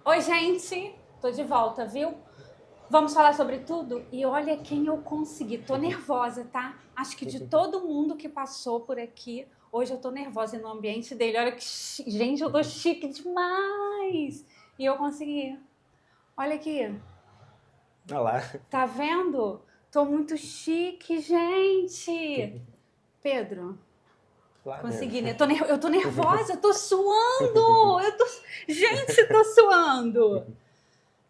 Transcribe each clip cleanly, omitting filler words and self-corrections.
Oi, gente! Tô de volta, viu? Vamos falar sobre tudo? E olha quem eu consegui. Tô nervosa, tá? Acho que de todo mundo que passou por aqui, hoje eu tô nervosa no ambiente dele. Olha que chique. Gente, eu tô chique demais! E eu consegui. Olha aqui. Olha lá. Tá vendo? Tô muito chique, gente! Pedro, Lá consegui, né? dentro. Eu tô nervosa, eu tô suando! Gente, tô suando!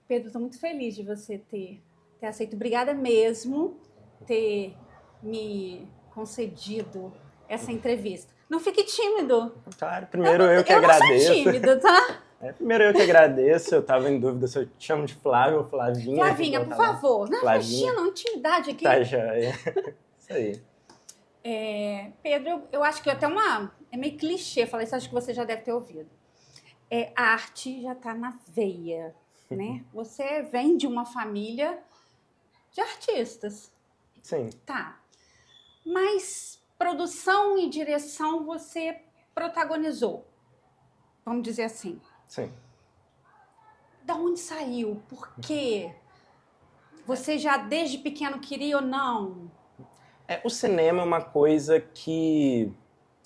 Pedro, estou muito feliz de você ter aceito. Obrigada mesmo ter me concedido essa entrevista. Não fique tímido. Claro, primeiro eu que Eu não sou agradeço. tímido, tá? Primeiro eu que agradeço. Eu tava em dúvida se eu te chamo de Flávio ou Flavinha, Flavinha, igual por tá lá. favor. Não, Flavinha. imagina, intimidade Tá, aqui. joia. Isso aí. Pedro, eu acho que até uma. É meio clichê falar isso, acho que você já deve ter ouvido. A arte já está na veia, né? Você vem de uma família de artistas, Sim, tá? Mas produção e direção você protagonizou, vamos dizer assim. sim. Da onde saiu? Por quê? Você já desde pequeno queria ou não? O cinema é uma coisa que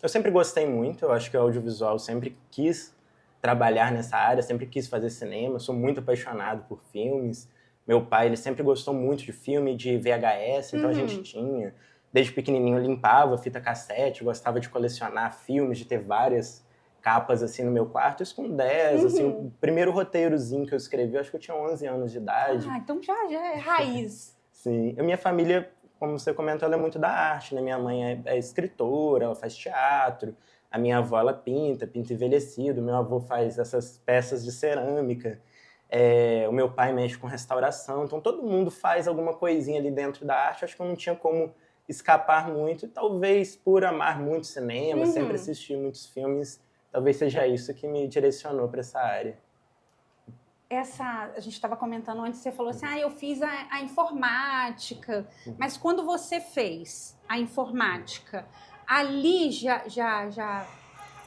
eu sempre gostei muito. Eu acho que o audiovisual sempre quis trabalhar nessa área, sempre quis fazer cinema. Eu sou muito apaixonado por filmes. Meu pai, ele sempre gostou muito de filme, de VHS, então a gente tinha. Desde pequenininho eu limpava fita cassete, gostava de colecionar filmes, de ter várias capas assim no meu quarto. Isso com 10, assim, o primeiro roteirozinho que eu escrevi, eu acho que eu tinha 11 anos de idade. Ah, então já é raiz. Sim, a minha família, como você comentou, ela é muito da arte, né? Minha mãe é escritora, ela faz teatro, a minha avó, ela pinta envelhecido, meu avô faz essas peças de cerâmica, o meu pai mexe com restauração, então todo mundo faz alguma coisinha ali dentro da arte, acho que eu não tinha como escapar muito, e talvez por amar muito cinema, sempre assistir muitos filmes, talvez seja isso que me direcionou para essa área. A gente estava comentando antes, você falou assim, eu fiz a informática, mas quando você fez a informática, ali já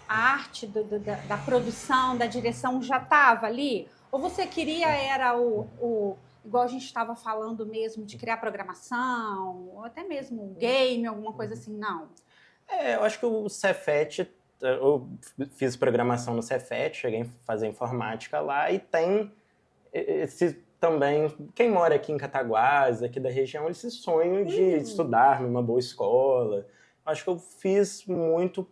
a arte da produção, da direção já estava ali? Ou você queria era igual a gente estava falando mesmo, de criar programação, ou até mesmo um game, alguma coisa assim, não? Eu acho que o Cefet, eu fiz programação no Cefet, cheguei a fazer informática lá e tem esse também, quem mora aqui em Cataguás, aqui da região, esse sonho de estudar numa boa escola. Acho que eu fiz muito,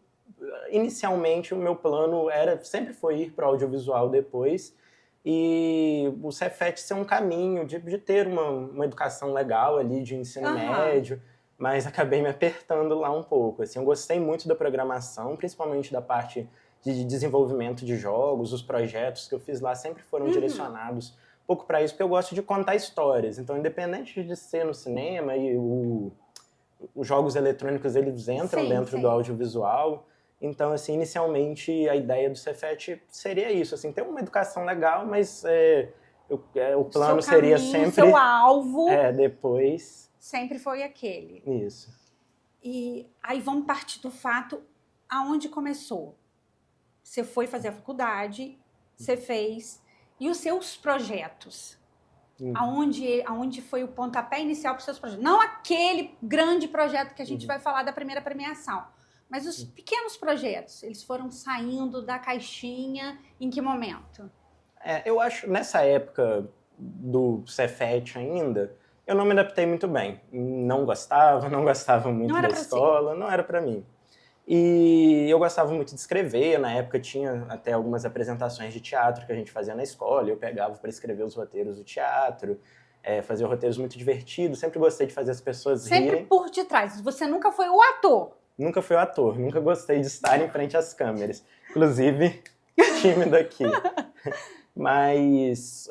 inicialmente o meu plano sempre foi ir para o audiovisual depois, e o Cefet ser um caminho de ter uma educação legal ali, de ensino médio, mas acabei me apertando lá um pouco. Assim, eu gostei muito da programação, principalmente da parte de desenvolvimento de jogos, os projetos que eu fiz lá sempre foram direcionados um pouco para isso, porque eu gosto de contar histórias. Então, independente de ser no cinema e os jogos eletrônicos, eles entram dentro do audiovisual. Então, assim, inicialmente a ideia do Cefet seria isso, assim, ter uma educação legal, mas o plano seria sempre... O seu alvo depois... sempre foi aquele. Isso. E aí vamos partir do fato aonde começou. Você foi fazer a faculdade, você fez, e os seus projetos? Aonde foi o pontapé inicial para os seus projetos? Não aquele grande projeto que a gente vai falar da primeira premiação, mas os pequenos projetos, eles foram saindo da caixinha em que momento? Eu acho, nessa época do Cefet ainda, eu não me adaptei muito bem. Não gostava muito Não era da para você. escola, não era para mim. E eu gostava muito de escrever, na época tinha até algumas apresentações de teatro que a gente fazia na escola, eu pegava para escrever os roteiros do teatro, fazia roteiros muito divertidos, sempre gostei de fazer as pessoas rirem. Sempre por detrás, você nunca foi o ator. Nunca fui o ator, nunca gostei de estar em frente às câmeras, inclusive tímido aqui. Mas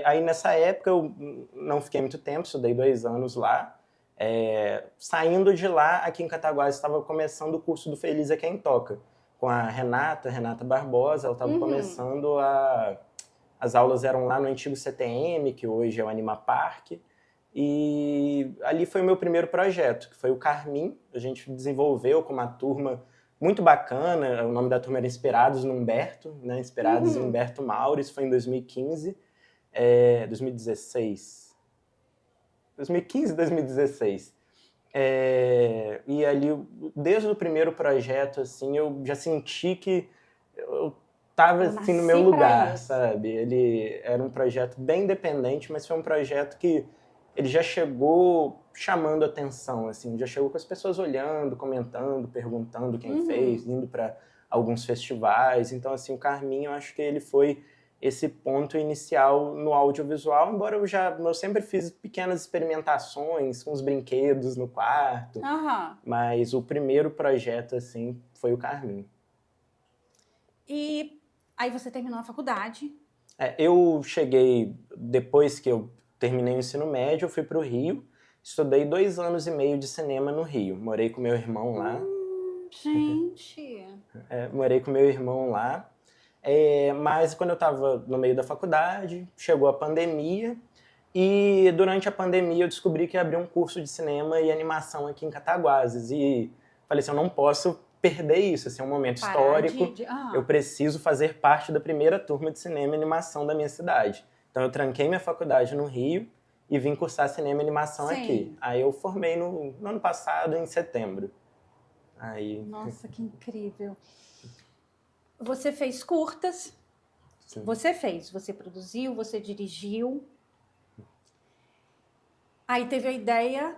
aí nessa época eu não fiquei muito tempo, estudei 2 anos lá. Saindo de lá, aqui em Cataguás, estava começando o curso do Feliz é Quem Toca, com a Renata Barbosa, ela estava começando as aulas eram lá no antigo CTM, que hoje é o Anima Park, e ali foi o meu primeiro projeto, que foi o Carmim. A gente desenvolveu com uma turma muito bacana. O nome da turma era Inspirados no Humberto, né? Inspirados em Humberto Mauro. Isso foi em 2015, 2016. 2015, 2016. E ali, desde o primeiro projeto, assim, eu já senti que eu estava assim, no meu lugar, sabe? Ele era um projeto bem independente, mas foi um projeto que ele já chegou chamando atenção, assim, já chegou com as pessoas olhando, comentando, perguntando quem fez, indo para alguns festivais. Então, assim, o Carminho, eu acho que ele foi esse ponto inicial no audiovisual, embora eu sempre fiz pequenas experimentações com os brinquedos no quarto, mas o primeiro projeto, assim, foi o Carminho. E aí você terminou a faculdade? Eu cheguei, depois que eu terminei o ensino médio, eu fui para o Rio, estudei 2 anos e meio de cinema no Rio, morei com meu irmão lá. Gente! Morei com meu irmão lá. Mas quando eu estava no meio da faculdade, chegou a pandemia, e durante a pandemia eu descobri que ia abrir um curso de cinema e animação aqui em Cataguases, e falei assim, eu não posso perder isso, assim, é um momento histórico, eu preciso fazer parte da primeira turma de cinema e animação da minha cidade. Então eu tranquei minha faculdade no Rio e vim cursar cinema e animação aqui. Aí eu formei no ano passado, em setembro. Nossa, que incrível! Você fez curtas, Sim. você produziu, você dirigiu. Aí teve a ideia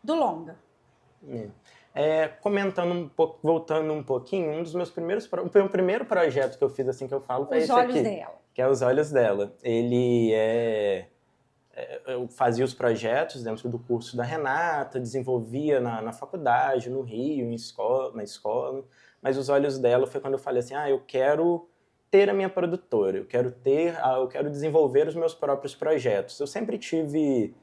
do longa. Comentando um pouco, voltando um pouquinho, um dos meus primeiros, o primeiro projeto que eu fiz, assim, que eu falo, foi esse aqui. Os Olhos Dela. Que é Os Olhos Dela. Ele eu fazia os projetos dentro do curso da Renata, desenvolvia na faculdade, no Rio, na escola. Mas Os Olhos Dela foi quando eu falei assim, eu quero ter a minha produtora, eu quero desenvolver os meus próprios projetos. Eu sempre tive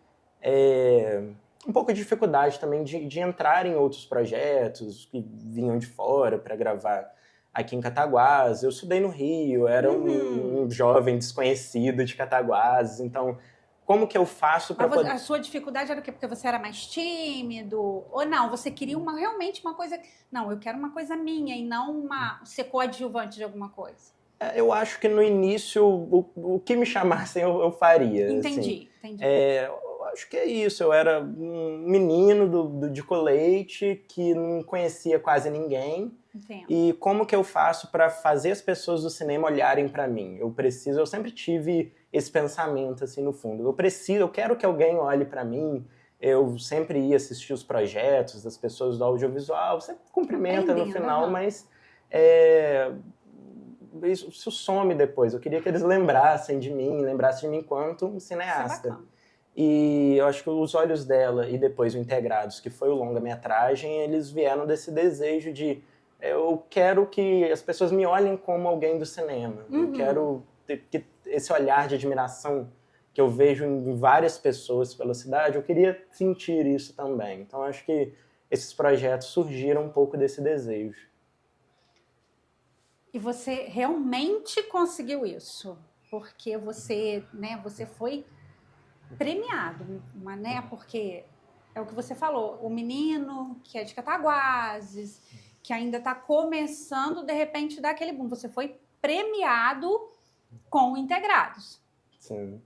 um pouco de dificuldade também de entrar em outros projetos que vinham de fora para gravar aqui em Cataguases. Eu estudei no Rio, era um jovem desconhecido de Cataguases, então como que eu faço para poder... A sua dificuldade era o quê? Porque você era mais tímido? Ou não, você queria realmente uma coisa... Não, eu quero uma coisa minha e não ser coadjuvante de alguma coisa. Eu acho que no início, o que me chamassem eu faria. Entendi, assim. entendi. Eu acho que é isso. Eu era um menino de colete que não conhecia quase ninguém. Entendo. E como que eu faço para fazer as pessoas do cinema olharem para mim? Eu sempre tive esse pensamento assim no fundo. Eu quero que alguém olhe para mim. Eu sempre ia assistir os projetos das pessoas do audiovisual. Você cumprimenta no final, mas isso some depois. Eu queria que eles lembrassem de mim enquanto um cineasta. Isso é bacana. E eu acho que Os Olhos Dela e depois o Integrados, que foi o longa-metragem, eles vieram desse desejo de eu quero que as pessoas me olhem como alguém do cinema. Eu quero ter esse olhar de admiração que eu vejo em várias pessoas pela cidade, eu queria sentir isso também. Então acho que esses projetos surgiram um pouco desse desejo. E você realmente conseguiu isso? Porque você foi premiado, né? Porque é o que você falou, o menino que é de Cataguases, que ainda está começando, de repente dá aquele boom. Você foi premiado com Integrados. Sim.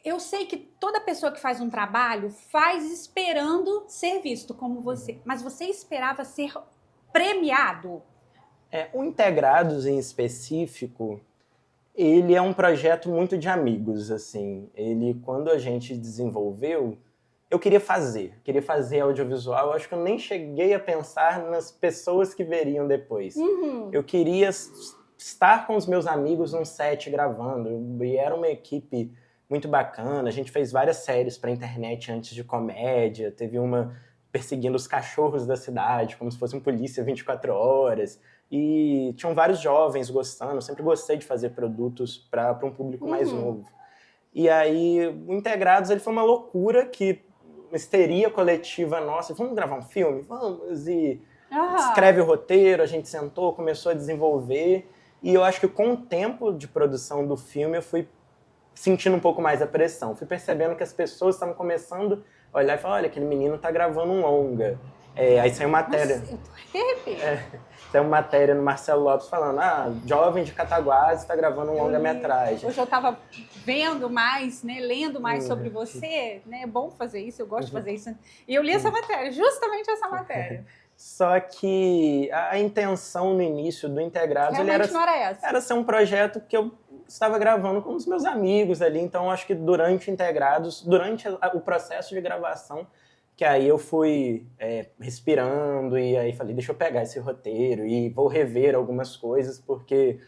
Eu sei que toda pessoa que faz um trabalho faz esperando ser visto como você, mas você esperava ser premiado? O Integrados em específico, ele é um projeto muito de amigos, assim. Quando a gente desenvolveu, eu queria fazer audiovisual. Eu acho que eu nem cheguei a pensar nas pessoas que veriam depois. Eu queria estar com os meus amigos num set gravando, e era uma equipe muito bacana. A gente fez várias séries pra internet antes de comédia, teve uma perseguindo os cachorros da cidade, como se fosse um polícia 24 horas. E tinham vários jovens gostando, eu sempre gostei de fazer produtos para um público mais novo. E aí, o Integrados ele foi uma loucura, uma histeria coletiva nossa. Vamos gravar um filme? Vamos! E escreve o roteiro, a gente sentou, começou a desenvolver. E eu acho que com o tempo de produção do filme, eu fui sentindo um pouco mais a pressão. Fui percebendo que as pessoas estavam começando a olhar e falar, olha, aquele menino está gravando um longa. Aí saiu matéria. Nossa, eu tô arrepiada. Saiu matéria no Marcelo Lopes falando: jovem de Cataguases está gravando um longa-metragem. Hoje eu estava vendo mais, né, lendo mais sobre você, né? É bom fazer isso, eu gosto de fazer isso. E eu li essa matéria, justamente essa matéria. Só que a intenção no início do Integrados era ser um projeto que eu estava gravando com os meus amigos ali. Então, acho que durante Integrados, durante o processo de gravação, que aí eu fui respirando e aí falei, deixa eu pegar esse roteiro e vou rever algumas coisas, porque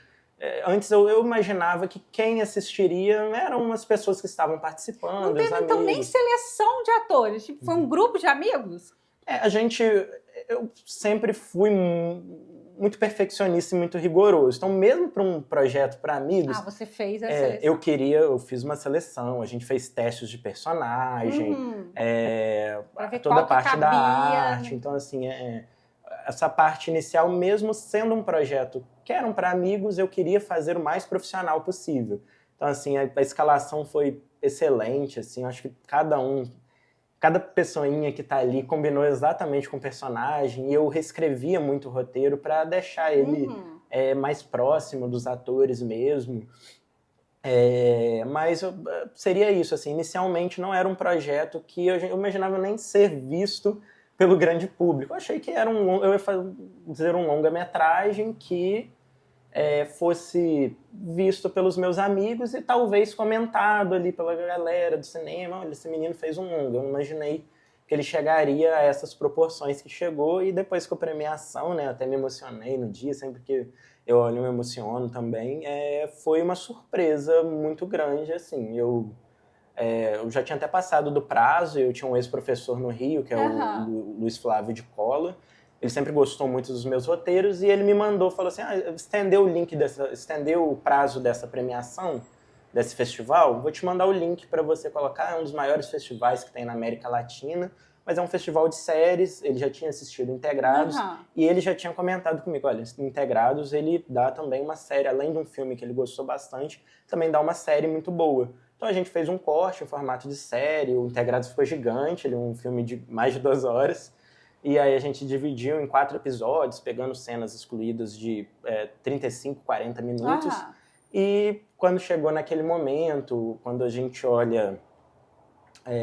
antes eu imaginava que quem assistiria eram as pessoas que estavam participando, não teve, então, nem seleção de atores? Tipo, foi um grupo de amigos? Eu sempre fui muito perfeccionista e muito rigoroso. Então, mesmo para um projeto para amigos... você fez a seleção. Eu fiz uma seleção, a gente fez testes de personagem, toda a parte da arte. Então, assim, essa parte inicial, mesmo sendo um projeto que eram para amigos, eu queria fazer o mais profissional possível. Então, assim, a escalação foi excelente, assim, acho que cada pessoinha que tá ali combinou exatamente com o personagem e eu reescrevia muito o roteiro para deixar ele mais próximo dos atores mesmo. Mas seria isso, assim, inicialmente não era um projeto que eu imaginava nem ser visto pelo grande público. Eu achei que era eu ia fazer um longa-metragem que fosse visto pelos meus amigos e talvez comentado ali pela galera do cinema. Olha, esse menino fez um longa. Eu não imaginei que ele chegaria a essas proporções que chegou. E depois com a premiação, né, até me emocionei no dia, sempre que eu olho eu me emociono também. Foi uma surpresa muito grande, assim. Eu já tinha até passado do prazo, eu tinha um ex-professor no Rio, que é o Luiz Flávio de Cola. Ele sempre gostou muito dos meus roteiros e ele me mandou, falou assim, estendeu o prazo dessa premiação, desse festival, vou te mandar o link para você colocar, é um dos maiores festivais que tem na América Latina, mas é um festival de séries, ele já tinha assistido Integrados e ele já tinha comentado comigo, olha, Integrados ele dá também uma série, além de um filme que ele gostou bastante, também dá uma série muito boa. Então a gente fez um corte em formato de série, o Integrados ficou gigante, ele é um filme de mais de 2 horas, e aí a gente dividiu em 4 episódios, pegando cenas excluídas de 35, 40 minutos. E quando chegou naquele momento, quando a gente olha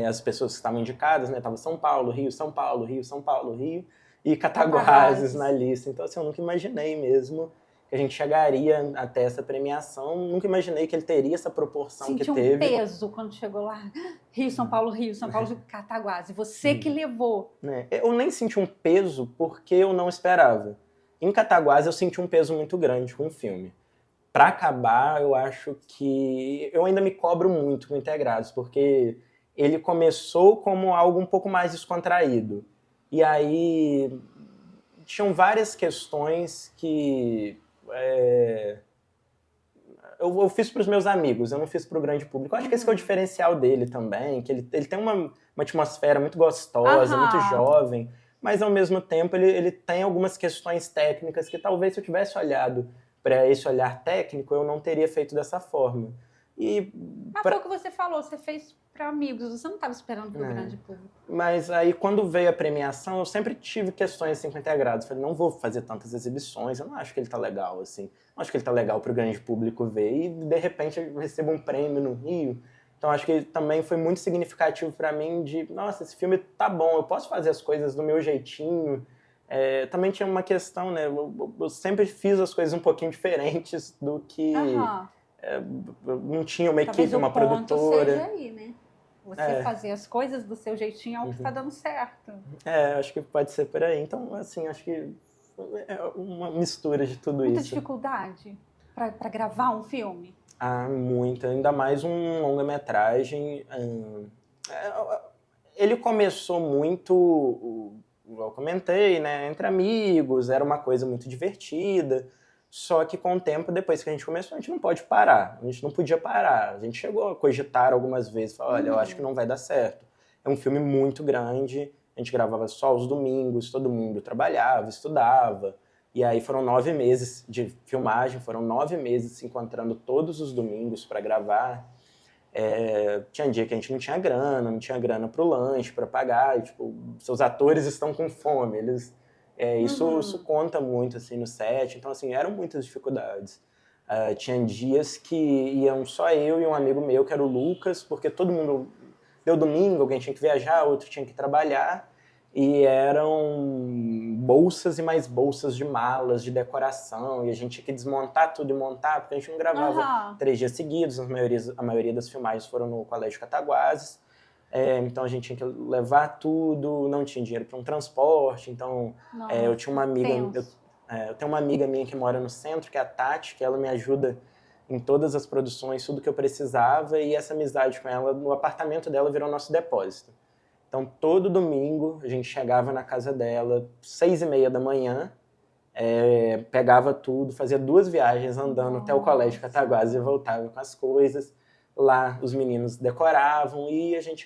as pessoas que estavam indicadas, né? Tava São Paulo, Rio, São Paulo, Rio, São Paulo, Rio, e Cataguases na lista. Então, assim, eu nunca imaginei mesmo que a gente chegaria até essa premiação. Nunca imaginei que ele teria essa proporção que teve. Sentiu um peso quando chegou lá. Rio, São Paulo, Cataguases. Você que levou. Eu nem senti um peso porque eu não esperava. Em Cataguases eu senti um peso muito grande com o filme. Para acabar, eu acho que eu ainda me cobro muito com Integrados, porque ele começou como algo um pouco mais descontraído. E aí tinham várias questões que eu fiz para os meus amigos, eu não fiz para o grande público. Eu acho que esse é o diferencial dele também, que ele tem uma atmosfera muito gostosa, muito jovem, mas ao mesmo tempo ele tem algumas questões técnicas que talvez se eu tivesse olhado para esse olhar técnico, eu não teria feito dessa forma. Mas foi o que você falou, você fez para amigos, você não estava esperando para o grande público. Mas aí, quando veio a premiação, eu sempre tive questões assim com Integrados. Falei, não vou fazer tantas exibições, eu não acho que ele tá legal, assim. Não acho que ele tá legal para o grande público ver. E, de repente, eu recebo um prêmio no Rio. Então, acho que também foi muito significativo para mim de, nossa, esse filme tá bom, eu posso fazer as coisas do meu jeitinho. Também tinha uma questão, né? Eu sempre fiz as coisas um pouquinho diferentes do que... não tinha uma equipe, uma produtora. Seja aí, né? Você fazer as coisas do seu jeitinho é o que está dando certo. Acho que pode ser por aí. Então, assim, acho que é uma mistura de tudo isso. Muita dificuldade para gravar um filme? Muita. Ainda mais um longa-metragem. Ele começou muito, eu comentei, né? Entre amigos, era uma coisa muito divertida. Só que com o tempo, depois que a gente começou, a gente não pode parar. A gente não podia parar. A gente chegou a cogitar algumas vezes. Falar, olha, eu acho que não vai dar certo. É um filme muito grande. A gente gravava só os domingos. Todo mundo trabalhava, estudava. E aí foram 9 meses de filmagem. Foram 9 meses se encontrando todos os domingos para gravar. Tinha dia que a gente não tinha grana pro lanche, para pagar, e, tipo, seus atores estão com fome, isso conta muito, assim, no set, então, assim, eram muitas dificuldades. Tinha dias que iam só eu e um amigo meu, que era o Lucas, porque todo mundo, deu domingo, alguém tinha que viajar, outro tinha que trabalhar, e eram bolsas e mais bolsas de malas, de decoração, e a gente tinha que desmontar tudo e montar, porque a gente não gravava 3 dias seguidos, a maioria das filmagens foram no Colégio Cataguases, então a gente tinha que levar tudo, não tinha dinheiro para um transporte, então eu tinha uma amiga, eu tenho uma amiga minha que mora no centro, que é a Tati, que ela me ajuda em todas as produções, tudo que eu precisava, e essa amizade com ela, no apartamento dela, virou nosso depósito. Então, todo domingo, a gente chegava na casa dela, 6h30 da manhã, pegava tudo, fazia 2 viagens andando até o Colégio Cataguases e voltava com as coisas. Lá, os meninos decoravam e a gente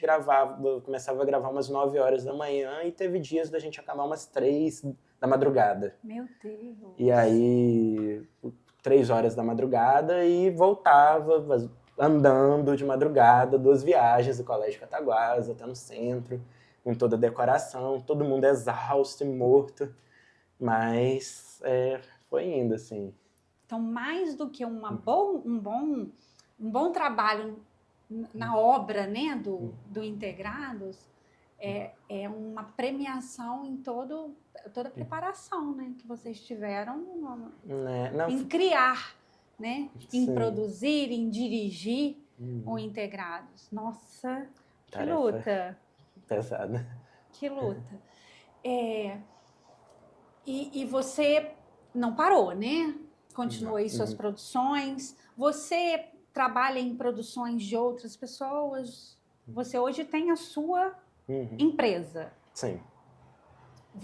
começava a gravar umas 9 horas da manhã e teve dias da gente acabar umas 3 da madrugada. Meu Deus! E aí, 3 horas da madrugada e voltava andando de madrugada, 2 viagens do Colégio Cataguases até no centro, com toda a decoração, todo mundo exausto e morto, mas foi indo, assim. Então, mais do que um bom trabalho na obra, né, do Integrados, é uma premiação em toda a preparação, né, que vocês tiveram em criar, né, em produzir, em dirigir o Integrados. Nossa, que luta! Pesada. Que luta. E você não parou, né? Continua aí suas produções. Você trabalha em produções de outras pessoas. Você hoje tem a sua empresa. Sim.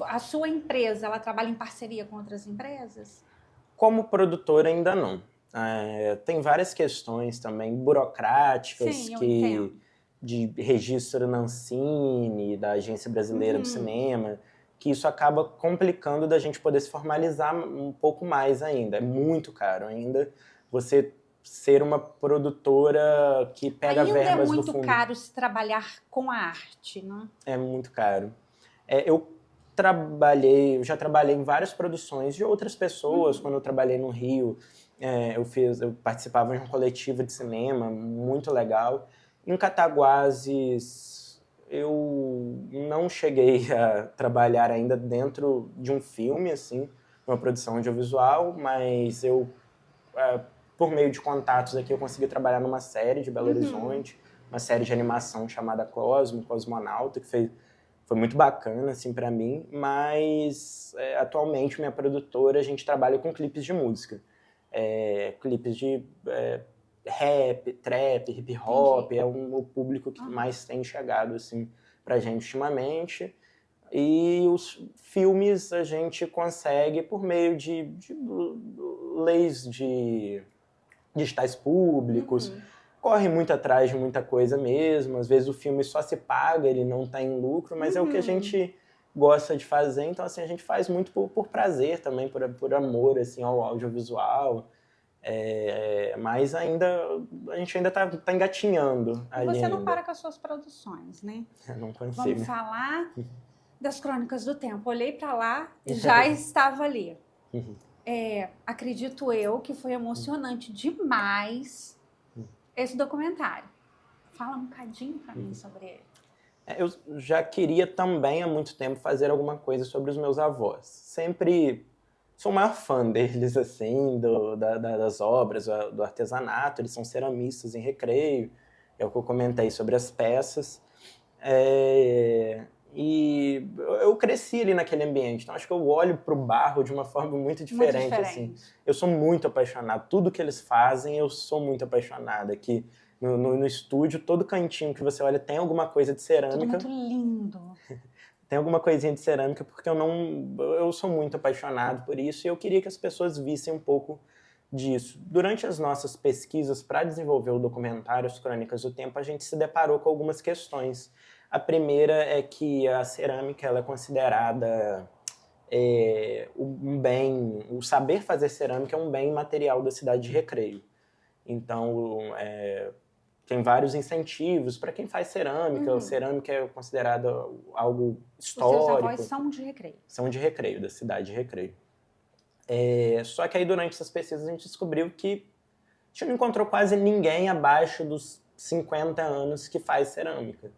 A sua empresa, ela trabalha em parceria com outras empresas? Como produtora, ainda não. Tem várias questões também burocráticas de registro na Ancine, da Agência Brasileira do Cinema, que isso acaba complicando da gente poder se formalizar um pouco mais ainda. É muito caro ainda você ser uma produtora que pega verbas do fundo. Ainda é muito caro se trabalhar com a arte, né? É muito caro. Eu já trabalhei em várias produções de outras pessoas. Quando eu trabalhei no Rio, eu participava de um coletivo de cinema muito legal. Em Cataguases, eu não cheguei a trabalhar ainda dentro de um filme, assim, uma produção audiovisual, mas por meio de contatos aqui, eu consegui trabalhar numa série de Belo Horizonte, uma série de animação chamada Cosmonauta, que foi muito bacana, assim, para mim, mas atualmente minha produtora, a gente trabalha com clipes de música. Clipes de rap, trap, hip hop, é o público que mais tem chegado, assim, pra gente ultimamente. E os filmes a gente consegue por meio de leis de editais públicos, corre muito atrás de muita coisa mesmo, às vezes o filme só se paga, ele não está em lucro, mas é o que a gente gosta de fazer, então assim, a gente faz muito por prazer também, por amor assim, ao audiovisual, mas a gente ainda está engatinhando. E você não para com as suas produções, né? Eu não consigo. Vamos falar das Crônicas do Tempo. Olhei para lá e já estava ali. Acredito eu que foi emocionante demais esse documentário. Fala um bocadinho para mim sobre ele. Eu já queria também há muito tempo fazer alguma coisa sobre os meus avós. Sempre sou o maior fã deles, assim, das obras, do artesanato. Eles são ceramistas em Recreio, é o que eu comentei sobre as peças. E eu cresci ali naquele ambiente, então acho que eu olho para o barro de uma forma muito diferente. Assim. Eu sou muito apaixonado, tudo que eles fazem eu sou muito apaixonada. Aqui no estúdio, todo cantinho que você olha tem alguma coisa de cerâmica. Tudo muito lindo. Tem alguma coisinha de cerâmica, porque eu sou muito apaixonado por isso e eu queria que as pessoas vissem um pouco disso. Durante as nossas pesquisas para desenvolver o documentário As Crônicas do Tempo, a gente se deparou com algumas questões. A primeira é que a cerâmica ela é considerada um bem, o saber fazer cerâmica é um bem material da cidade de Recreio. Então, tem vários incentivos para quem faz cerâmica. Cerâmica é considerado algo histórico. Os seus avós são de Recreio. São de Recreio, da cidade de Recreio. Só que aí durante essas pesquisas a gente descobriu que a gente não encontrou quase ninguém abaixo dos 50 anos que faz cerâmica.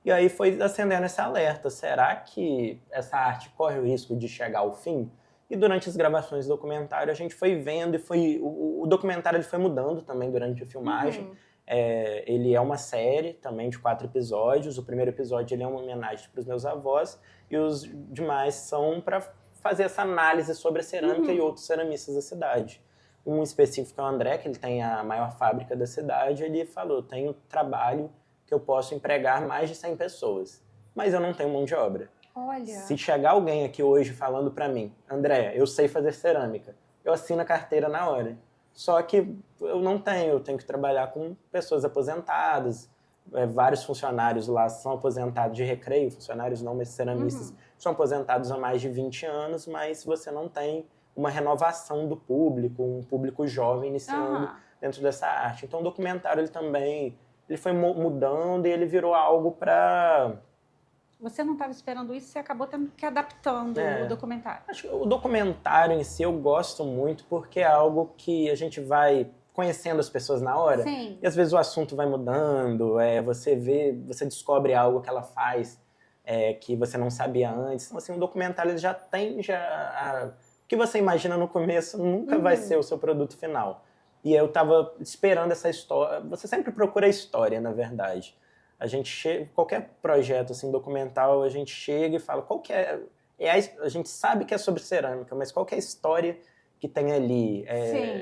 E aí foi acendendo esse alerta. Será que essa arte corre o risco de chegar ao fim? E durante as gravações do documentário a gente foi vendo e o documentário ele foi mudando também durante a filmagem. Ele é uma série também de 4 episódios. O primeiro episódio ele é uma homenagem para os meus avós e os demais são para fazer essa análise sobre a cerâmica e outros ceramistas da cidade. Um específico é o André, que ele tem a maior fábrica da cidade. Ele falou, tenho trabalho que eu posso empregar mais de 100 pessoas, mas eu não tenho mão de obra. Olha. Se chegar alguém aqui hoje falando para mim, André, eu sei fazer cerâmica, eu assino a carteira na hora. Só que eu tenho que trabalhar com pessoas aposentadas, vários funcionários lá são aposentados de Recreio, funcionários não, mas ceramistas, são aposentados há mais de 20 anos, mas você não tem uma renovação do público, um público jovem iniciando dentro dessa arte. Então o documentário ele foi mudando e ele virou algo para... Você não estava esperando isso, você acabou tendo que adaptando o documentário. Acho que o documentário em si eu gosto muito porque é algo que a gente vai conhecendo as pessoas na hora. Sim. E às vezes o assunto vai mudando, você descobre algo que ela faz que você não sabia antes. Então, assim, o documentário ele já tem... O que você imagina no começo nunca vai ser o seu produto final. E eu estava esperando essa história. Você sempre procura a história, na verdade. Qualquer projeto assim, documental, a gente chega e fala qual que é... A gente sabe que é sobre cerâmica, mas qual que é a história que tem ali?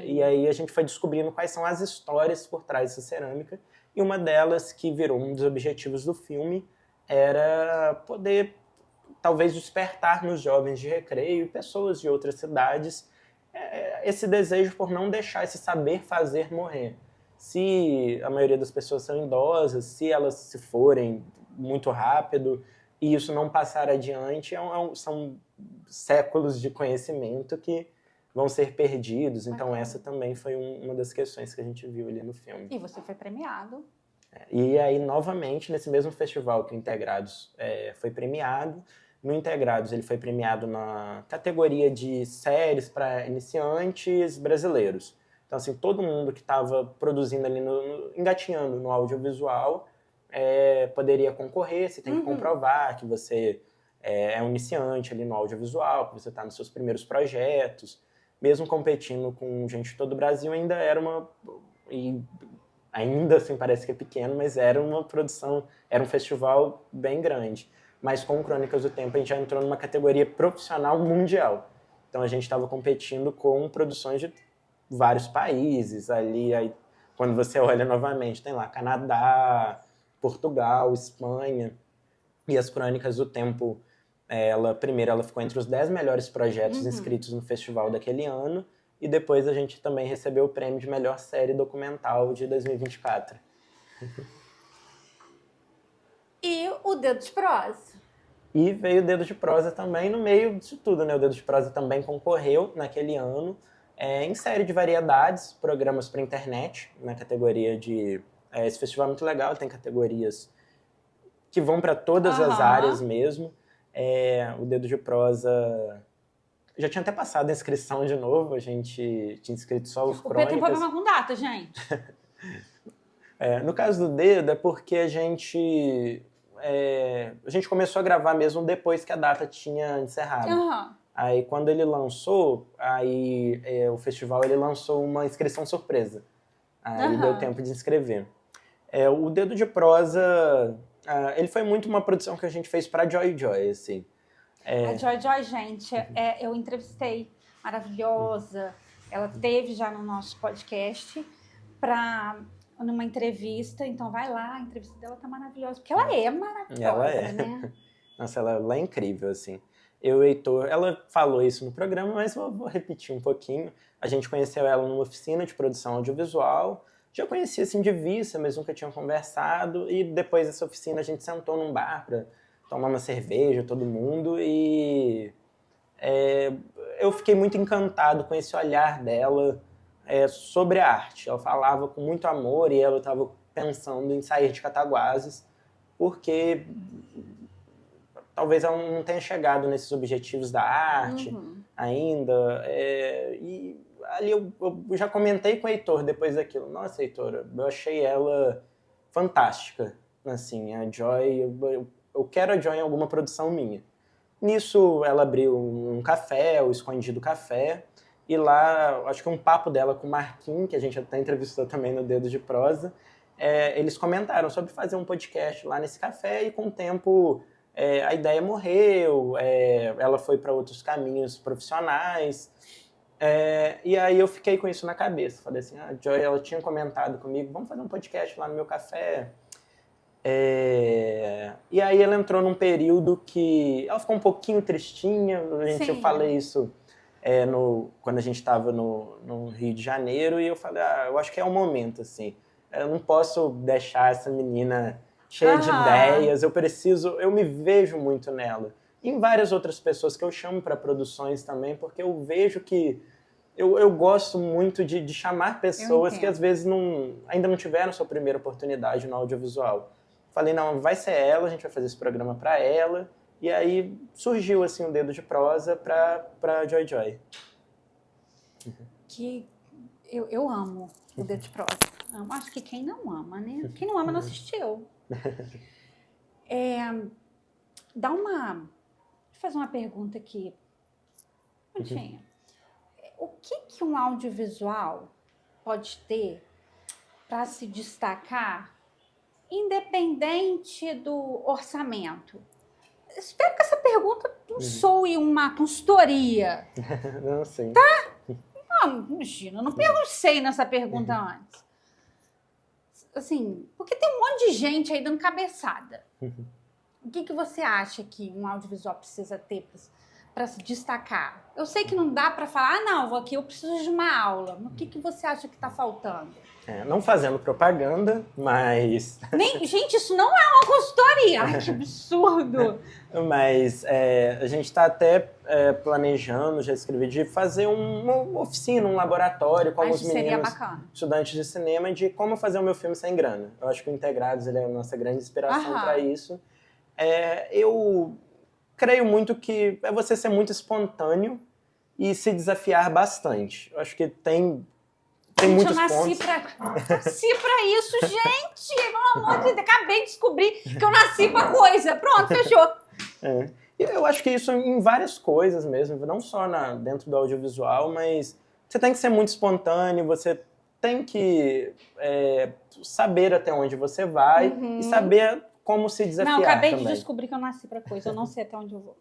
E aí a gente foi descobrindo quais são as histórias por trás dessa cerâmica. E uma delas, que virou um dos objetivos do filme, era poder, talvez, despertar nos jovens de Recreio e pessoas de outras cidades esse desejo por não deixar esse saber fazer morrer. Se a maioria das pessoas são idosas, se elas se forem muito rápido e isso não passar adiante, são séculos de conhecimento que vão ser perdidos. Então essa também foi uma das questões que a gente viu ali no filme. E você foi premiado. E aí, novamente, nesse mesmo festival que o Integrados foi premiado, no Integrados ele foi premiado na categoria de séries para iniciantes brasileiros. Então, assim, todo mundo que estava produzindo ali, engatinhando no audiovisual, poderia concorrer. Você tem que comprovar que você é um iniciante ali no audiovisual, que você está nos seus primeiros projetos. Mesmo competindo com gente de todo o Brasil, ainda era ainda assim parece que é pequeno, mas era uma produção, era um festival bem grande. Mas com Crônicas do Tempo a gente já entrou numa categoria profissional mundial. Então a gente estava competindo com produções de vários países ali. Aí, quando você olha novamente, tem lá Canadá, Portugal, Espanha. E as Crônicas do Tempo, primeiro ela ficou entre os 10 melhores projetos inscritos no festival daquele ano. E depois a gente também recebeu o prêmio de melhor série documental de 2024. E o Dedo de Prosa. E veio o Dedo de Prosa também no meio disso tudo, né? O Dedo de Prosa também concorreu naquele ano em série de variedades, programas para internet, na categoria de... esse festival é muito legal, tem categorias que vão para todas as áreas mesmo. O Dedo de Prosa... Já tinha até passado a inscrição de novo, a gente tinha inscrito só os Crônicas. O P tem problema com data, gente. No caso do Dedo, é porque a gente começou a gravar mesmo depois que a data tinha encerrado. Aí, quando ele lançou, o festival ele lançou uma inscrição surpresa. Aí deu tempo de inscrever. O Dedo de Prosa, ele foi muito uma produção que a gente fez para Joy Joy, assim. A Joy Joy, gente, eu entrevistei, maravilhosa. Ela teve já no nosso podcast numa entrevista, então vai lá, a entrevista dela tá maravilhosa, porque ela é maravilhosa, ela é. Né? Nossa, ela é incrível, assim. Eu e o Heitor, ela falou isso no programa, mas vou repetir um pouquinho. A gente conheceu ela numa oficina de produção audiovisual, já conhecia assim de vista, mas nunca tinha conversado, e depois dessa oficina a gente sentou num bar para tomar uma cerveja, todo mundo, e eu fiquei muito encantado com esse olhar dela sobre a arte. Ela falava com muito amor e ela estava pensando em sair de Cataguases, porque talvez ela não tenha chegado nesses objetivos da arte ainda. E ali eu já comentei com o Heitor depois daquilo. Nossa, Heitor, eu achei ela fantástica. Assim, a Joy, eu quero a Joy em alguma produção minha. Nisso, ela abriu um café, o Escondido Café, e lá, acho que um papo dela com o Marquinhos, que a gente até entrevistou também no Dedo de Prosa, eles comentaram sobre fazer um podcast lá nesse café, e com o tempo a ideia morreu, ela foi para outros caminhos profissionais, e aí eu fiquei com isso na cabeça. Falei assim, a Joy, ela tinha comentado comigo, vamos fazer um podcast lá no meu café. E aí ela entrou num período que ela ficou um pouquinho tristinha. Eu falei isso quando a gente estava no Rio de Janeiro, e eu falei, eu acho que é o momento, assim. Eu não posso deixar essa menina cheia de ideias, eu me vejo muito nela. E em várias outras pessoas que eu chamo para produções também, porque eu vejo que eu gosto muito de chamar pessoas que às vezes ainda não tiveram sua primeira oportunidade no audiovisual. Falei, não, vai ser ela, a gente vai fazer esse programa para ela. E aí surgiu assim o Dedo de Prosa para Joy Joy. Que eu amo o Dedo de Prosa. Acho que quem não ama, né? Quem não ama não assistiu. Deixa eu fazer uma pergunta aqui. O que um audiovisual pode ter para se destacar, independente do orçamento? Espero que essa pergunta não soe uma consultoria. Não, sim. Tá? Não, imagina, eu não pensei nessa pergunta antes. Assim, porque tem um monte de gente aí dando cabeçada. O que você acha que um audiovisual precisa ter para se destacar? Eu sei que não dá para falar, não, aqui eu preciso de uma aula. Mas o que você acha que está faltando? Não fazendo propaganda, mas... Gente, isso não é uma consultoria. Ai, que absurdo. Mas a gente está até planejando, já escrevi, de fazer uma oficina, um laboratório com alguns meninos, estudantes de cinema, de como fazer o meu filme sem grana. Eu acho que o Integrados ele é a nossa grande inspiração para isso. Eu creio muito que é você ser muito espontâneo e se desafiar bastante. Eu acho que tem muitos pontos. Nasci pra isso, gente! Pelo amor de Deus, acabei de descobrir que eu nasci pra coisa. Pronto, fechou. Eu acho que isso em várias coisas mesmo, não só dentro do audiovisual, mas você tem que ser muito espontâneo, você tem que saber até onde você vai e saber como se desafiar. Não, acabei também. de descobrir que eu nasci pra coisa, eu não sei até onde eu vou.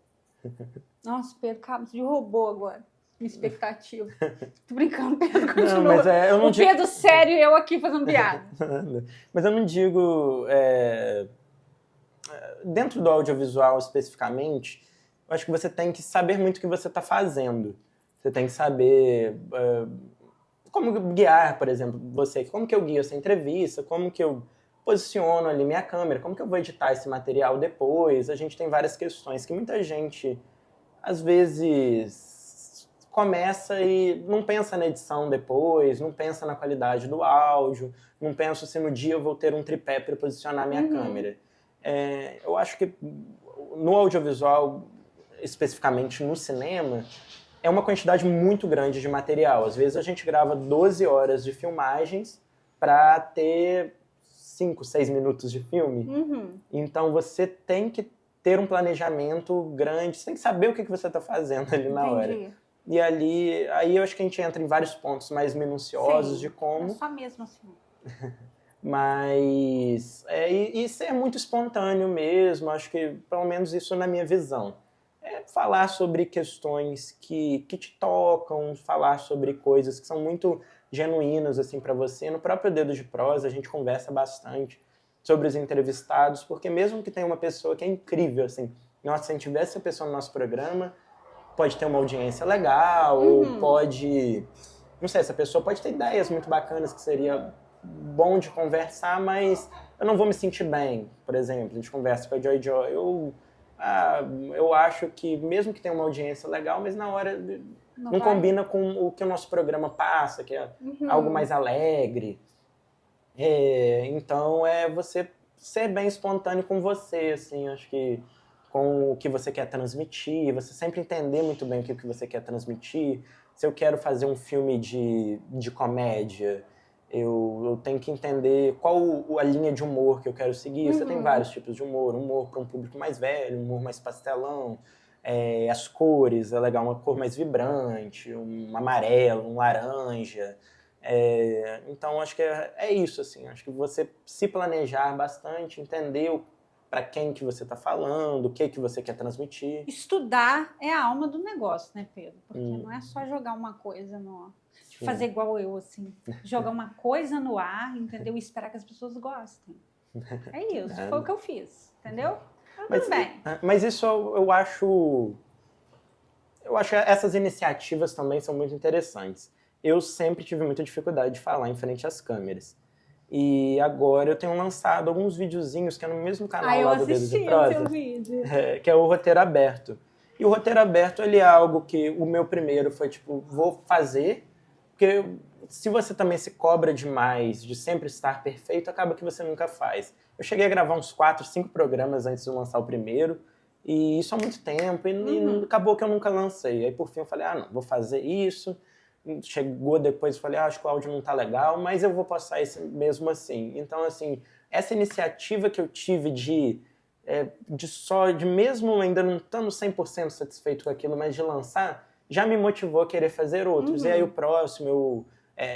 Nossa, Pedro, você derrubou agora minha expectativa. Tô brincando, Pedro, continua. Não, mas eu não Pedro sério e eu aqui fazendo piada. Mas eu não digo... Dentro do audiovisual especificamente, eu acho que você tem que saber muito o que você está fazendo. Você tem que saber como guiar, por exemplo, como que eu guio essa entrevista, como que eu posiciono ali minha câmera, como que eu vou editar esse material depois. A gente tem várias questões que muita gente, às vezes, começa e não pensa na edição depois, não pensa na qualidade do áudio, não pensa se no dia eu vou ter um tripé para posicionar minha câmera. Eu acho que no audiovisual, especificamente no cinema, é uma quantidade muito grande de material. Às vezes a gente grava 12 horas de filmagens para ter 5, 6 minutos de filme. Então você tem que ter um planejamento grande, você tem que saber o que você está fazendo ali na hora. E aí eu acho que a gente entra em vários pontos mais minuciosos de como... É só mesmo assim. Mas e ser muito espontâneo mesmo, acho que pelo menos isso na minha visão. Falar sobre questões que te tocam, falar sobre coisas que são muito genuínas assim, para você. No próprio Dedo de Prosa a gente conversa bastante sobre os entrevistados, porque mesmo que tenha uma pessoa que é incrível, assim, nossa, se a gente tivesse essa pessoa no nosso programa, pode ter uma audiência legal, ou pode... Não sei, essa pessoa pode ter ideias muito bacanas que seria bom de conversar, mas eu não vou me sentir bem, por exemplo. A gente conversa com a Joy Joy, eu acho que mesmo que tenha uma audiência legal, mas na hora não combina com o que o nosso programa passa, que é algo mais alegre. Então, você ser bem espontâneo com você, assim, acho que com o que você quer transmitir, você sempre entender muito bem o que você quer transmitir. Se eu quero fazer um filme de comédia, eu tenho que entender qual a linha de humor que eu quero seguir. Você tem vários tipos de humor para um público mais velho, humor mais pastelão, as cores, é legal uma cor mais vibrante, um amarelo, um laranja. Então, acho que é isso, assim. Acho que você se planejar bastante, entender para quem que você está falando, o que você quer transmitir. Estudar é a alma do negócio, né, Pedro? Porque não é só jogar uma coisa no... fazer igual eu, assim. Jogar uma coisa no ar, entendeu? E esperar que as pessoas gostem. É isso, foi o que eu fiz, entendeu? Tudo bem. Mas isso eu acho... Eu acho que essas iniciativas também são muito interessantes. Eu sempre tive muita dificuldade de falar em frente às câmeras. E agora eu tenho lançado alguns videozinhos que é no mesmo canal lá do Dedo de Prosa, seu vídeo. Que é o Roteiro Aberto. E o Roteiro Aberto, ele é algo que o meu primeiro foi tipo, vou fazer, porque se você também se cobra demais de sempre estar perfeito, acaba que você nunca faz. Eu cheguei a gravar uns 4, 5 programas antes de lançar o primeiro, e isso há muito tempo, e acabou que eu nunca lancei. Aí por fim eu falei, não, vou fazer isso. Chegou depois e falei, acho que o áudio não tá legal, mas eu vou postar isso mesmo assim. Então, assim, essa iniciativa que eu tive de mesmo ainda não estando 100% satisfeito com aquilo, mas de lançar, já me motivou a querer fazer outros. E aí o próximo,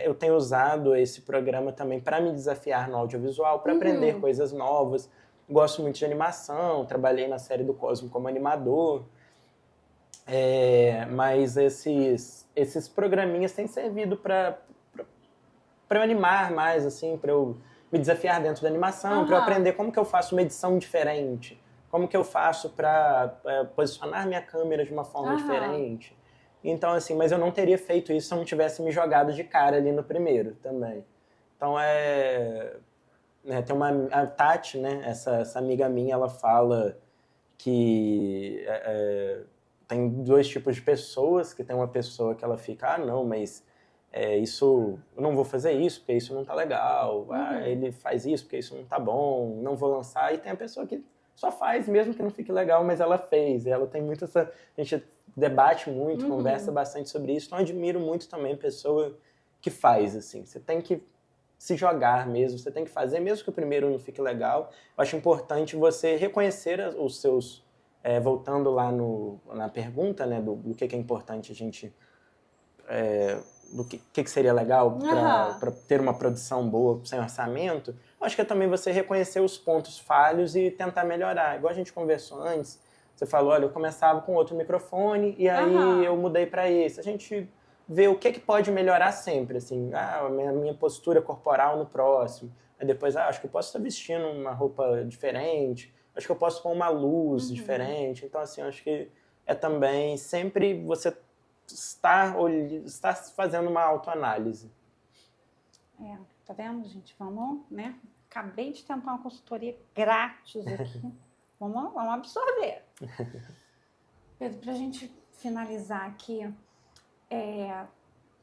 eu tenho usado esse programa também para me desafiar no audiovisual, para aprender coisas novas. Gosto muito de animação, trabalhei na série do Cosmo como animador. Mas esses programinhas têm servido para eu animar mais, assim, para eu me desafiar dentro da animação, para eu aprender como que eu faço uma edição diferente, como que eu faço para posicionar minha câmera de uma forma diferente. Então, assim, mas eu não teria feito isso se eu não tivesse me jogado de cara ali no primeiro também. Então, tem a Tati, né, essa amiga minha, ela fala que tem dois tipos de pessoas, que tem uma pessoa que ela fica, não, mas isso, eu não vou fazer isso porque isso não tá legal, ele faz isso porque isso não tá bom, não vou lançar, e tem a pessoa que só faz mesmo que não fique legal, mas ela fez, e ela tem muito a gente debate muito, conversa bastante sobre isso, então eu admiro muito também a pessoa que faz, assim, você tem que se jogar mesmo, você tem que fazer, mesmo que o primeiro não fique legal. Eu acho importante você reconhecer os seus... voltando lá na pergunta, né, do que é importante a gente... do que seria legal para ter uma produção boa sem orçamento, eu acho que é também você reconhecer os pontos falhos e tentar melhorar. Igual a gente conversou antes, você falou, olha, eu começava com outro microfone e aí eu mudei para esse. A gente vê o que pode melhorar sempre, assim, a minha postura corporal no próximo. Aí depois, acho que eu posso estar vestindo uma roupa diferente, acho que eu posso pôr uma luz diferente. Então, assim, acho que é também sempre você estar fazendo uma autoanálise. Tá vendo, gente? Vamos, né? Acabei de tentar uma consultoria grátis aqui. vamos absorver. Pedro, pra gente finalizar aqui,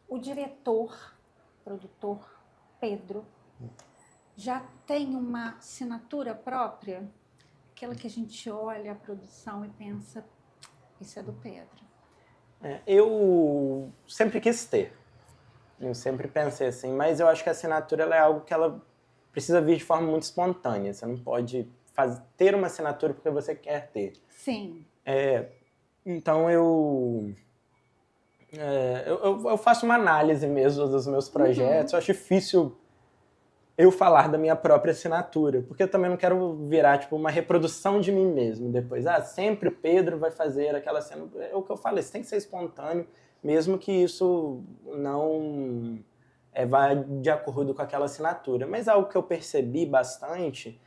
o diretor, produtor Pedro, já tem uma assinatura própria? Aquela que a gente olha a produção e pensa, isso é do Pedro. Eu sempre quis ter. Eu sempre pensei assim, mas eu acho que a assinatura ela é algo que ela precisa vir de forma muito espontânea. Você não pode ter uma assinatura porque você quer ter. Sim. Então eu faço uma análise mesmo dos meus projetos. Eu acho difícil eu falar da minha própria assinatura, porque eu também não quero virar tipo uma reprodução de mim mesmo depois. Sempre o Pedro vai fazer aquela cena. É o que eu falei, isso tem que ser espontâneo, mesmo que isso não vá de acordo com aquela assinatura. Mas algo que eu percebi bastante,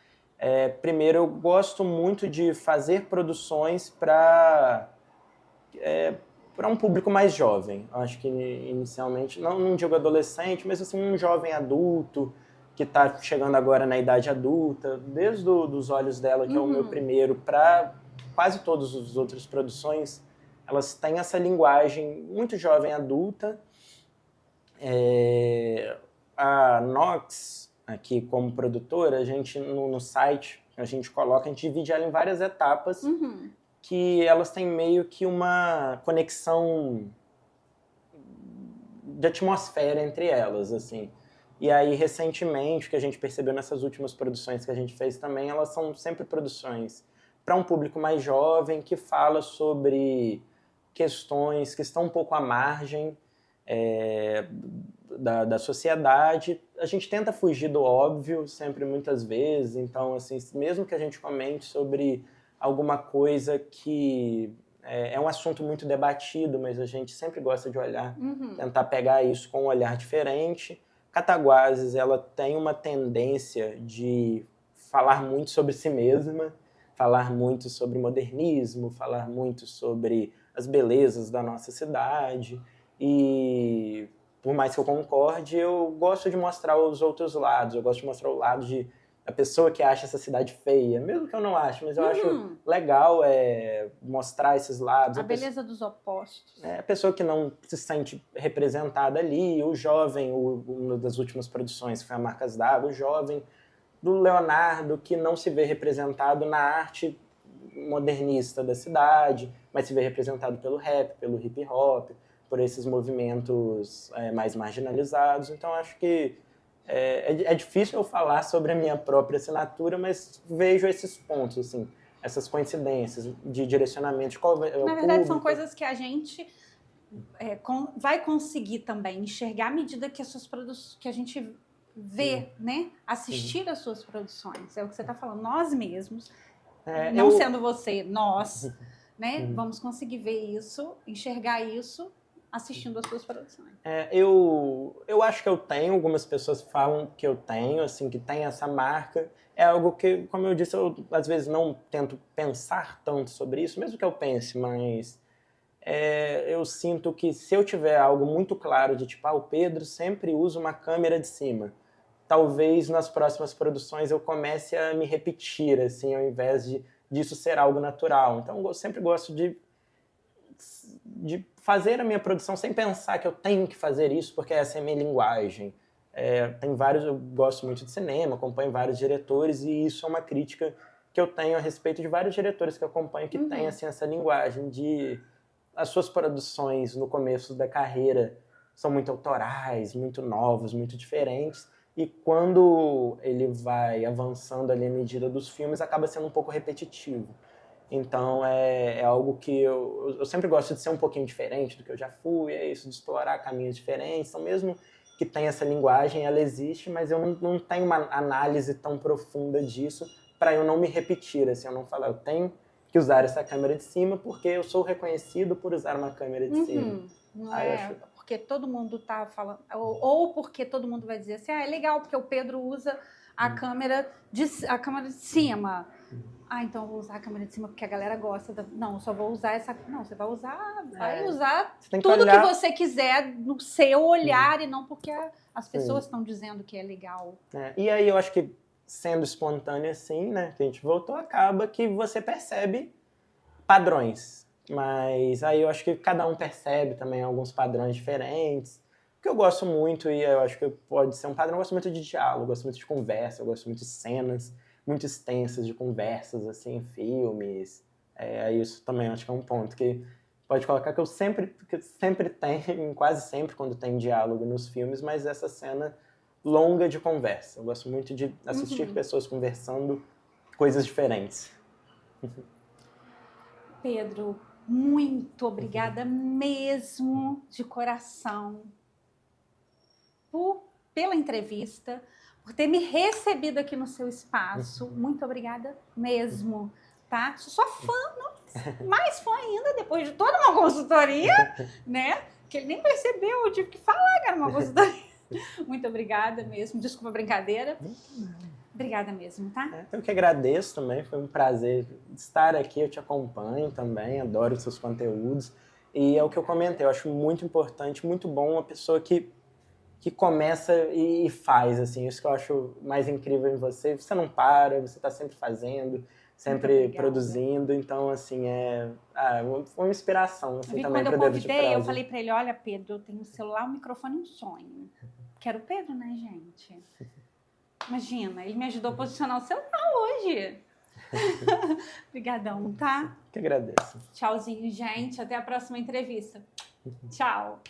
primeiro, eu gosto muito de fazer produções para um público mais jovem. Acho que inicialmente, não digo adolescente, mas assim, um jovem adulto, que está chegando agora na idade adulta, desde dos Olhos dela, que é o meu primeiro, para quase todas as outras produções, elas têm essa linguagem muito jovem adulta. A Nox, aqui como produtora, a gente no site, a gente divide ela em várias etapas, que elas têm meio que uma conexão de atmosfera entre elas, assim. E aí, recentemente, o que a gente percebeu nessas últimas produções que a gente fez também, elas são sempre produções para um público mais jovem, que fala sobre questões que estão um pouco à margem da sociedade. A gente tenta fugir do óbvio, sempre, muitas vezes. Então, assim, mesmo que a gente comente sobre alguma coisa que é um assunto muito debatido, mas a gente sempre gosta de olhar, tentar pegar isso com um olhar diferente. Cataguases, ela tem uma tendência de falar muito sobre si mesma, falar muito sobre modernismo, falar muito sobre as belezas da nossa cidade. E, por mais que eu concorde, eu gosto de mostrar os outros lados. Eu gosto de mostrar o lado da pessoa que acha essa cidade feia, mesmo que eu não ache, mas eu acho legal mostrar esses lados. A beleza dos opostos. A pessoa que não se sente representada ali, o jovem, uma das últimas produções, que foi a Marcas d'Água, o jovem do Leonardo, que não se vê representado na arte modernista da cidade, mas se vê representado pelo rap, pelo hip hop, por esses movimentos mais marginalizados. Então, acho que é difícil eu falar sobre a minha própria assinatura, mas vejo esses pontos, assim, essas coincidências de direcionamento. De qual é o Na verdade, público. são coisas que a gente vai conseguir também enxergar à medida que que a gente vê, né? Assistir às suas produções. É o que você está falando. Nós mesmos, não sendo você, nós, né? Vamos conseguir ver isso, enxergar isso assistindo às suas produções. Eu acho que eu tenho, algumas pessoas falam que eu tenho, assim, que tem essa marca. É algo que, como eu disse, eu às vezes não tento pensar tanto sobre isso, mesmo que eu pense, mas eu sinto que se eu tiver algo muito claro de tipo, o Pedro sempre usa uma câmera de cima, talvez nas próximas produções eu comece a me repetir, assim, ao invés disso ser algo natural. Então eu sempre gosto de fazer a minha produção sem pensar que eu tenho que fazer isso porque essa é a minha linguagem. Tem vários, eu gosto muito de cinema, acompanho vários diretores e isso é uma crítica que eu tenho a respeito de vários diretores que eu acompanho que têm assim, essa linguagem de as suas produções no começo da carreira são muito autorais, muito novos, muito diferentes, e quando ele vai avançando ali à medida dos filmes acaba sendo um pouco repetitivo. Então, é algo que eu sempre gosto de ser um pouquinho diferente do que eu já fui, é isso, de explorar caminhos diferentes. Então, mesmo que tenha essa linguagem, ela existe, mas eu não tenho uma análise tão profunda disso para eu não me repetir, assim, eu não falar, eu tenho que usar essa câmera de cima porque eu sou reconhecido por usar uma câmera de cima. Não porque todo mundo está falando, ou porque todo mundo vai dizer assim, é legal porque o Pedro usa a câmera de cima. Então eu vou usar a câmera de cima porque a galera gosta. Não, eu só vou usar essa. Não, você vai usar tudo que você quiser no seu olhar e não porque as pessoas estão dizendo que é legal. E aí eu acho que sendo espontâneo assim, né, que a gente voltou, acaba que você percebe padrões. Mas aí eu acho que cada um percebe também alguns padrões diferentes. O que eu gosto muito, e eu acho que pode ser um padrão, eu gosto muito de diálogo, eu gosto muito de conversa, eu gosto muito de cenas muito extensas de conversas, assim, em filmes. Isso também acho que é um ponto que pode colocar que eu sempre tenho, quase sempre quando tem diálogo nos filmes, mas essa cena longa de conversa. Eu gosto muito de assistir pessoas conversando coisas diferentes. Pedro, muito obrigada mesmo, de coração, pela entrevista, por ter me recebido aqui no seu espaço. Muito obrigada mesmo, tá? Sou sua fã, mais fã ainda, depois de toda uma consultoria, né? Que ele nem percebeu, eu tive que falar que era uma consultoria. Muito obrigada mesmo, desculpa a brincadeira. Obrigada mesmo, tá? Eu que agradeço também, foi um prazer estar aqui, eu te acompanho também, adoro os seus conteúdos. E é o que eu comentei, eu acho muito importante, muito bom uma pessoa que começa e faz, assim, isso que eu acho mais incrível em você. Você não para, você está sempre fazendo, sempre produzindo, então, assim, foi uma inspiração, assim, também para Quando eu convidei, eu falei para ele, olha, Pedro, eu tenho um celular, um microfone e um sonho. Que era o Pedro, né, gente? Imagina, ele me ajudou a posicionar o celular hoje. Obrigadão, tá? Que agradeço. Tchauzinho, gente. Até a próxima entrevista. Tchau.